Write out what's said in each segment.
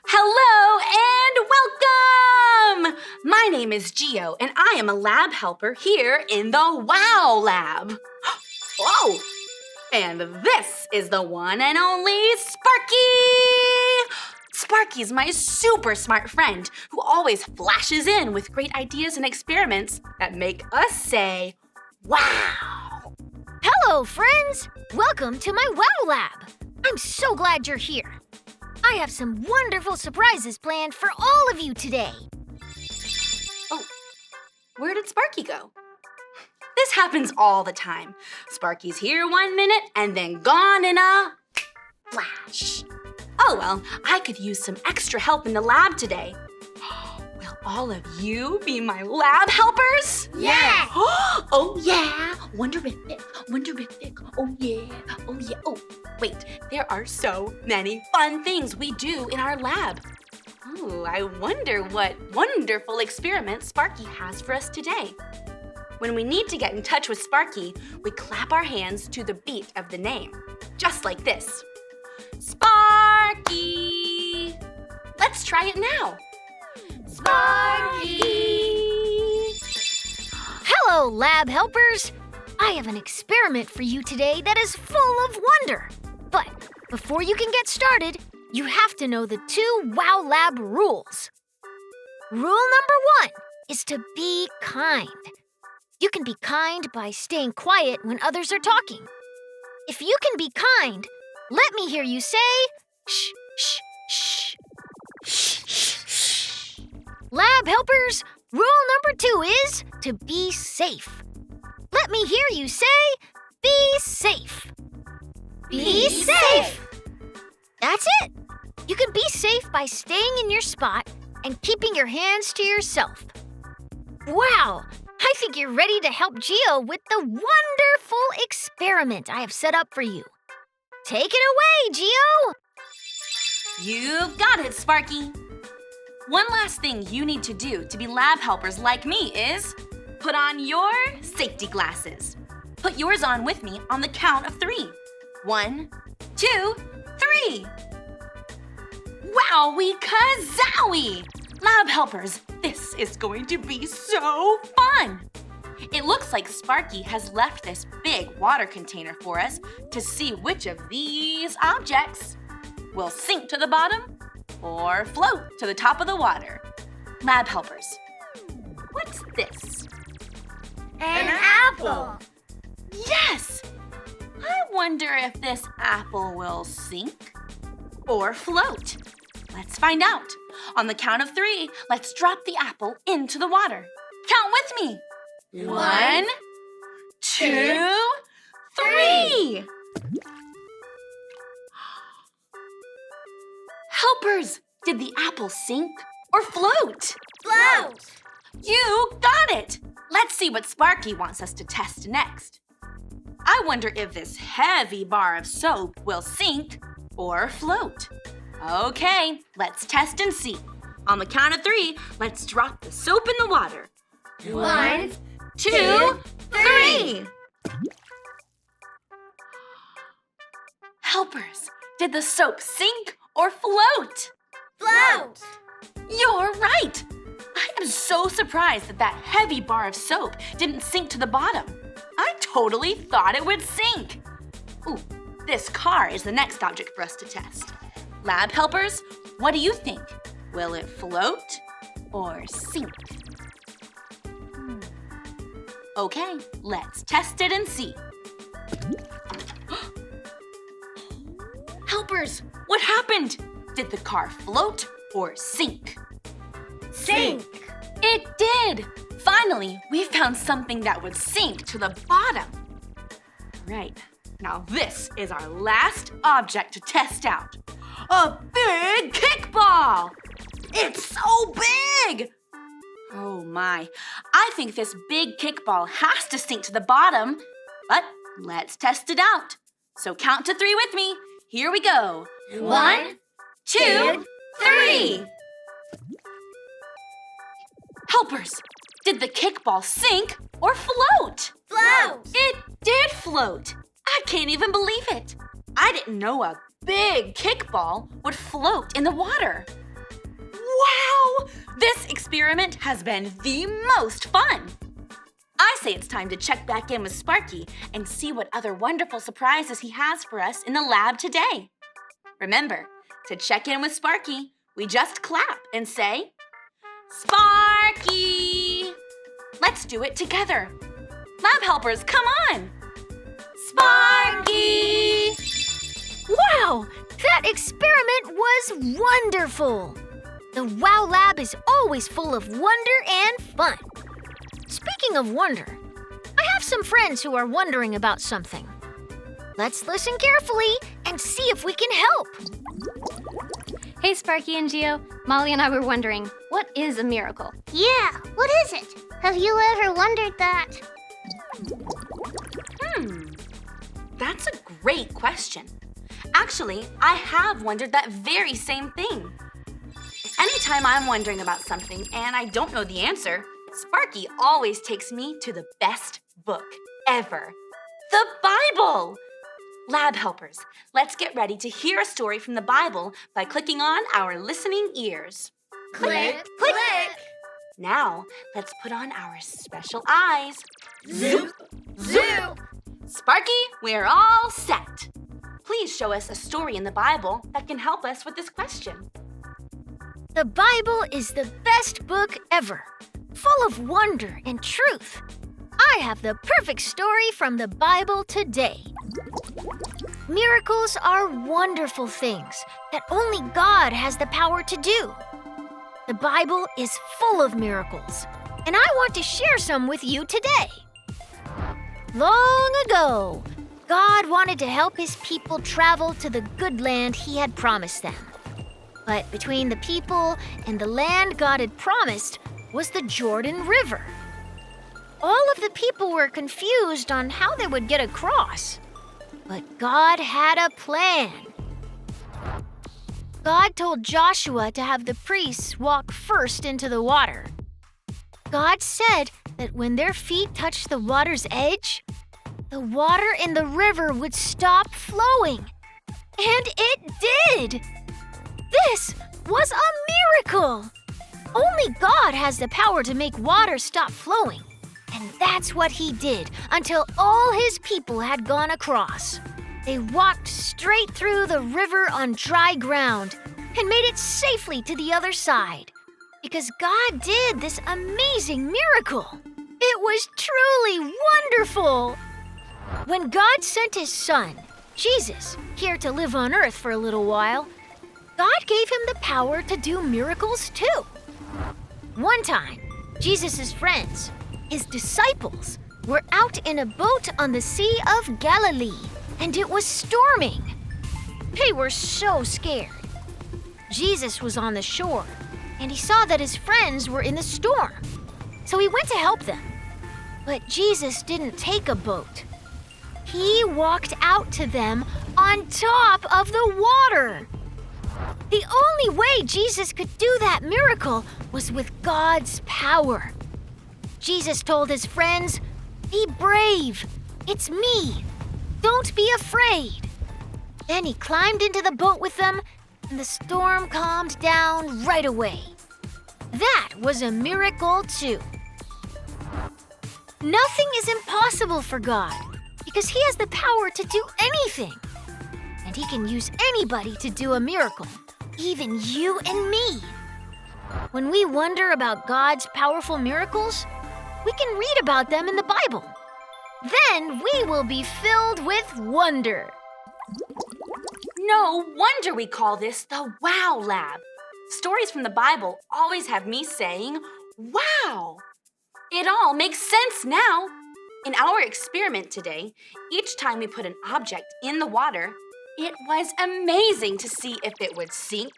Hello and welcome! My name is Gio, and I am a lab helper here in the WOW Lab. Whoa! And this is the one and only Sparky! Sparky's my super smart friend who always flashes in with great ideas and experiments that make us say, wow! Hello, friends! Welcome to my WOW Lab. I'm so glad you're here. I have some wonderful surprises planned for all of you today. Oh, where did Sparky go? This happens all the time. Sparky's here 1 minute and then gone in a flash. Oh well, I could use some extra help in the lab today. Will all of you be my lab helpers? Yes! Oh yeah, wonderific, oh yeah. Oh, wait, there are so many fun things we do in our lab. Ooh, I wonder what wonderful experiment Sparky has for us today. When we need to get in touch with Sparky, we clap our hands to the beat of the name, just like this. Sparky! Let's try it now. Sparky! Hello, lab helpers! I have an experiment for you today that is full of wonder. But before you can get started, you have to know the 2 WOW Lab rules. Rule number 1 is to be kind. You can be kind by staying quiet when others are talking. If you can be kind, let me hear you say, shh, shh, shh. Shh, shh, shh. Lab helpers, rule number 2 is to be safe. Let me hear you say, be safe. Be safe. That's it. You can be safe by staying in your spot and keeping your hands to yourself. Wow, I think you're ready to help Gio with the wonderful experiment I have set up for you. Take it away, Gio! You've got it, Sparky. One last thing you need to do to be lab helpers like me is put on your safety glasses. Put yours on with me on the count of 3. 1, 2, 3. Wowie kazowie! Lab helpers, this is going to be so fun! It looks like Sparky has left this big water container for us to see which of these objects will sink to the bottom or float to the top of the water. Lab helpers, what's this? An apple. Yes! I wonder if this apple will sink or float. Let's find out. On the count of 3, let's drop the apple into the water. Count with me. 1, 2, 3. Helpers, did the apple sink or float? Float. You got it! Let's see what Sparky wants us to test next. I wonder if this heavy bar of soap will sink or float. Okay, let's test and see. On the count of 3, let's drop the soap in the water. 1, 2, 3. Helpers, did the soap sink or float? Float. You're right! I am so surprised that heavy bar of soap didn't sink to the bottom. I totally thought it would sink. Ooh, this car is the next object for us to test. Lab helpers, what do you think? Will it float or sink? Okay, let's test it and see. Helpers, what happened? Did the car float or sink? Sink. It did! Finally, we found something that would sink to the bottom. Right, now this is our last object to test out. A big kickball! It's so big! Oh my, I think this big kickball has to sink to the bottom, but let's test it out. So count to 3 with me. Here we go. 1, 2, 3. Helpers, did the kickball sink or float? Float. It did float. I can't even believe it. I didn't know a big kickball would float in the water. Wow! This experiment has been the most fun. I say it's time to check back in with Sparky and see what other wonderful surprises he has for us in the lab today. Remember, to check in with Sparky, we just clap and say, Sparky! Let's do it together. Lab helpers, come on! Sparky! Wow! That experiment was wonderful! The Wow Lab is always full of wonder and fun. Speaking of wonder, I have some friends who are wondering about something. Let's listen carefully and see if we can help. Hey, Sparky and Geo. Molly and I were wondering, what is a miracle? Yeah, what is it? Have you ever wondered that? That's a great question. Actually, I have wondered that very same thing. Anytime I'm wondering about something and I don't know the answer, Sparky always takes me to the best book ever, the Bible. Lab helpers, let's get ready to hear a story from the Bible by clicking on our listening ears. Click, click. Now, let's put on our special eyes. Zoop, zoop. Sparky, we're all set. Please show us a story in the Bible that can help us with this question. The Bible is the best book ever, full of wonder and truth. I have the perfect story from the Bible today. Miracles are wonderful things that only God has the power to do. The Bible is full of miracles, and I want to share some with you today. Long ago, God wanted to help his people travel to the good land he had promised them. But between the people and the land God had promised was the Jordan River. All of the people were confused on how they would get across. But God had a plan. God told Joshua to have the priests walk first into the water. God said that when their feet touched the water's edge, the water in the river would stop flowing. And it did! This was a miracle! Only God has the power to make water stop flowing. And that's what he did until all his people had gone across. They walked straight through the river on dry ground and made it safely to the other side. Because God did this amazing miracle. It was truly wonderful. When God sent his son, Jesus, here to live on earth for a little while, God gave him the power to do miracles too. One time, Jesus' friends, his disciples, were out in a boat on the Sea of Galilee, and it was storming. They were so scared. Jesus was on the shore, and he saw that his friends were in the storm. So he went to help them. But Jesus didn't take a boat. He walked out to them on top of the water. The only way Jesus could do that miracle was with God's power. Jesus told his friends, "Be brave. It's me. Don't be afraid." Then he climbed into the boat with them, and the storm calmed down right away. That was a miracle too. Nothing is impossible for God because he has the power to do anything. And he can use anybody to do a miracle, even you and me. When we wonder about God's powerful miracles, we can read about them in the Bible. Then we will be filled with wonder. No wonder we call this the Wow Lab. Stories from the Bible always have me saying, wow! It all makes sense now. In our experiment today, each time we put an object in the water, it was amazing to see if it would sink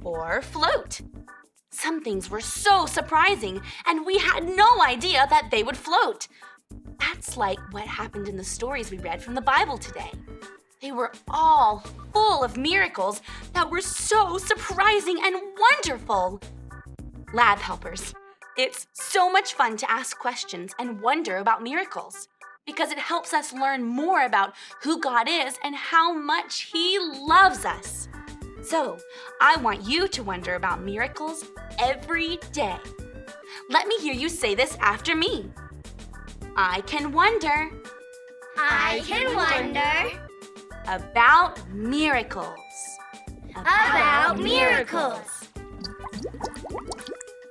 or float. Some things were so surprising, and we had no idea that they would float. That's like what happened in the stories we read from the Bible today. They were all full of miracles that were so surprising and wonderful. Lab helpers, it's so much fun to ask questions and wonder about miracles. because it helps us learn more about who God is and how much He loves us. So, I want you to wonder about miracles every day. Let me hear you say this after me. I can wonder. I can wonder About miracles. about miracles.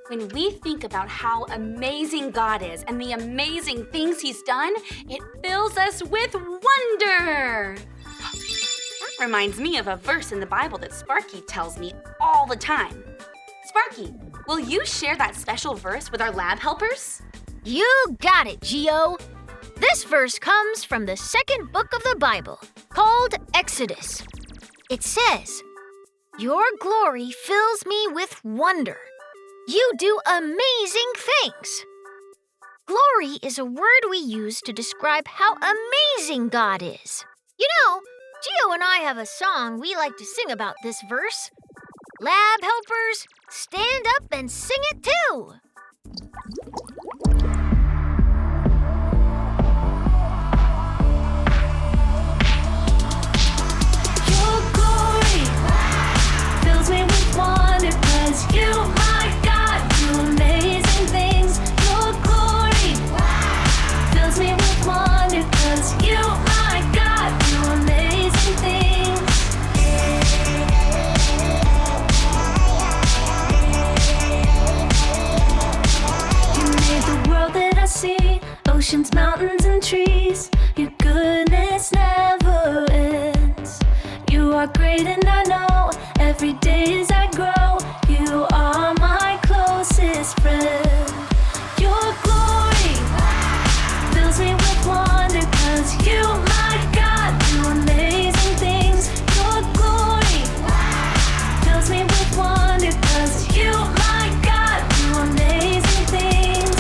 When we think about how amazing God is and the amazing things He's done, it fills us with wonder. That reminds me of a verse in the Bible that Sparky tells me all the time. Sparky, will you share that special verse with our lab helpers? You got it, Geo. This verse comes from the second book of the Bible, called Exodus. It says, "Your glory fills me with wonder. You do amazing things." Glory is a word we use to describe how amazing God is. You know, Geo and I have a song we like to sing about this verse. Lab helpers, stand up and sing it too. Your glory fills me with wonder, 'cause you, my God, do amazing things. Your glory fills me with wonder, 'cause you, my God, do amazing things. You made the world that I see, oceans, mountains, and trees. Your goodness never ends. You are great and I know every day as I grow, you are my closest friend. Your glory fills me with wonder, 'cause you, my God, do amazing things. Your glory fills me with wonder, 'cause you, my God, do amazing things.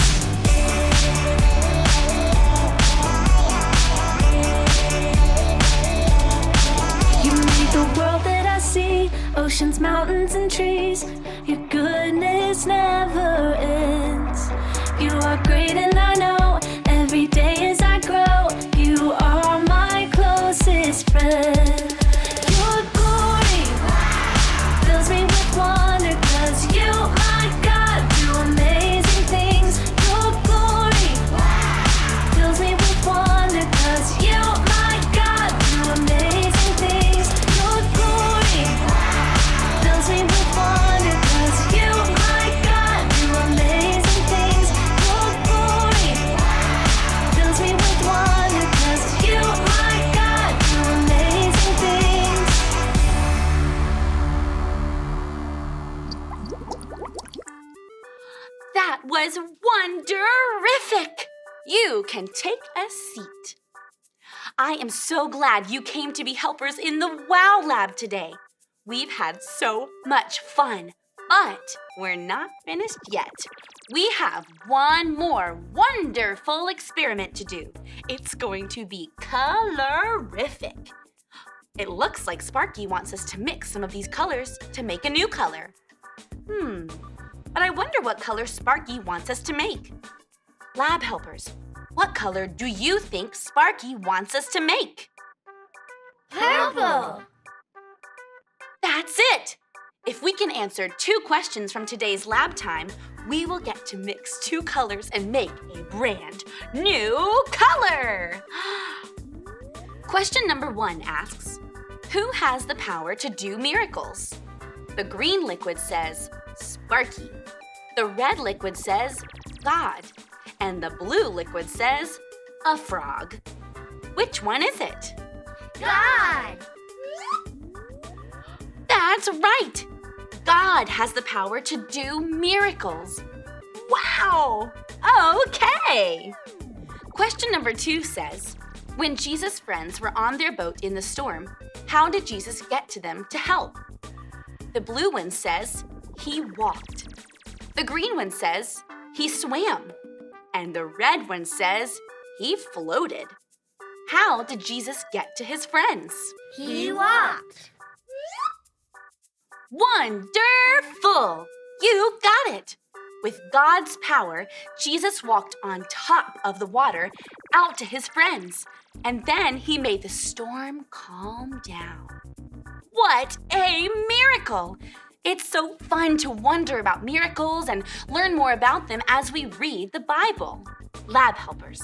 You made the world that I see, oceans, mountains, and trees. Your goodness never ends. You are great and I know every day as I grow, you are my closest friend. Your glory fills me with wonder, 'cause you, my God, do amazing things. Your glory fills me with wonder, 'cause you, my God, do amazing things. Your glory fills me with wonder, 'cause you, my God, do amazing things. Your glory fills me with wonder, 'cause you, my God, do amazing things. That was wonderific! You can take a seat. I am so glad you came to be helpers in the WOW Lab today. We've had so much fun, but we're not finished yet. We have one more wonderful experiment to do. It's going to be colorific. It looks like Sparky wants us to mix some of these colors to make a new color. But I wonder what color Sparky wants us to make. Lab helpers, what color do you think Sparky wants us to make? Purple. That's it! If we can answer 2 questions from today's lab time, we will get to mix 2 colors and make a brand new color! Question number 1 asks, who has the power to do miracles? The green liquid says, Sparky. The red liquid says, God. And the blue liquid says, a frog. Which one is it? God. That's right! God has the power to do miracles. Wow! Okay! Question number 2 says, when Jesus' friends were on their boat in the storm, how did Jesus get to them to help? The blue one says, he walked. The green one says, he swam. And the red one says, he floated. How did Jesus get to his friends? He walked. Wonderful! You got it! With God's power, Jesus walked on top of the water out to his friends, and then he made the storm calm down. What a miracle! It's so fun to wonder about miracles and learn more about them as we read the Bible. Lab helpers,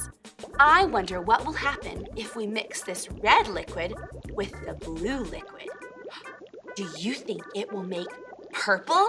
I wonder what will happen if we mix this red liquid with the blue liquid. Do you think it will make purple?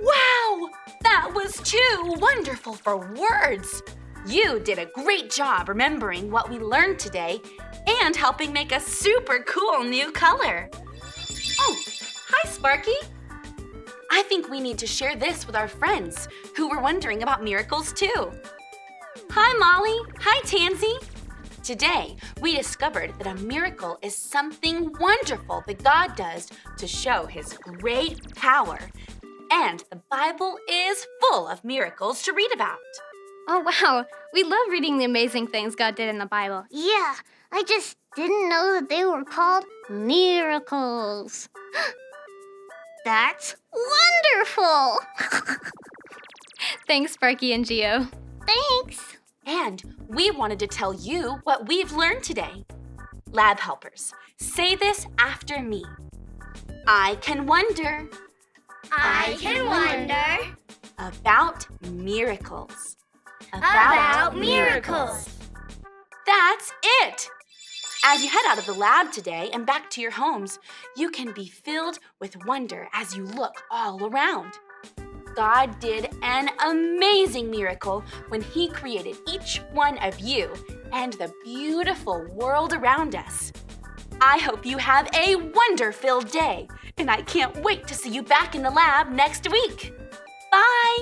Wow! That was too wonderful for words! You did a great job remembering what we learned today and helping make a super cool new color. Oh, hi, Sparky. I think we need to share this with our friends who were wondering about miracles too. Hi, Molly. Hi, Tansy. Today, we discovered that a miracle is something wonderful that God does to show his great power. And the Bible is full of miracles to read about. Oh, wow. We love reading the amazing things God did in the Bible. Yeah, I just didn't know that they were called miracles. That's wonderful! Thanks, Sparky and Geo. Thanks. And we wanted to tell you what we've learned today. Lab helpers, say this after me. I can wonder I can wonder about miracles. about miracles. That's it! As you head out of the lab today and back to your homes, you can be filled with wonder as you look all around. God did an amazing miracle when he created each one of you and the beautiful world around us. I hope you have a wonder-filled day, and I can't wait to see you back in the lab next week. Bye!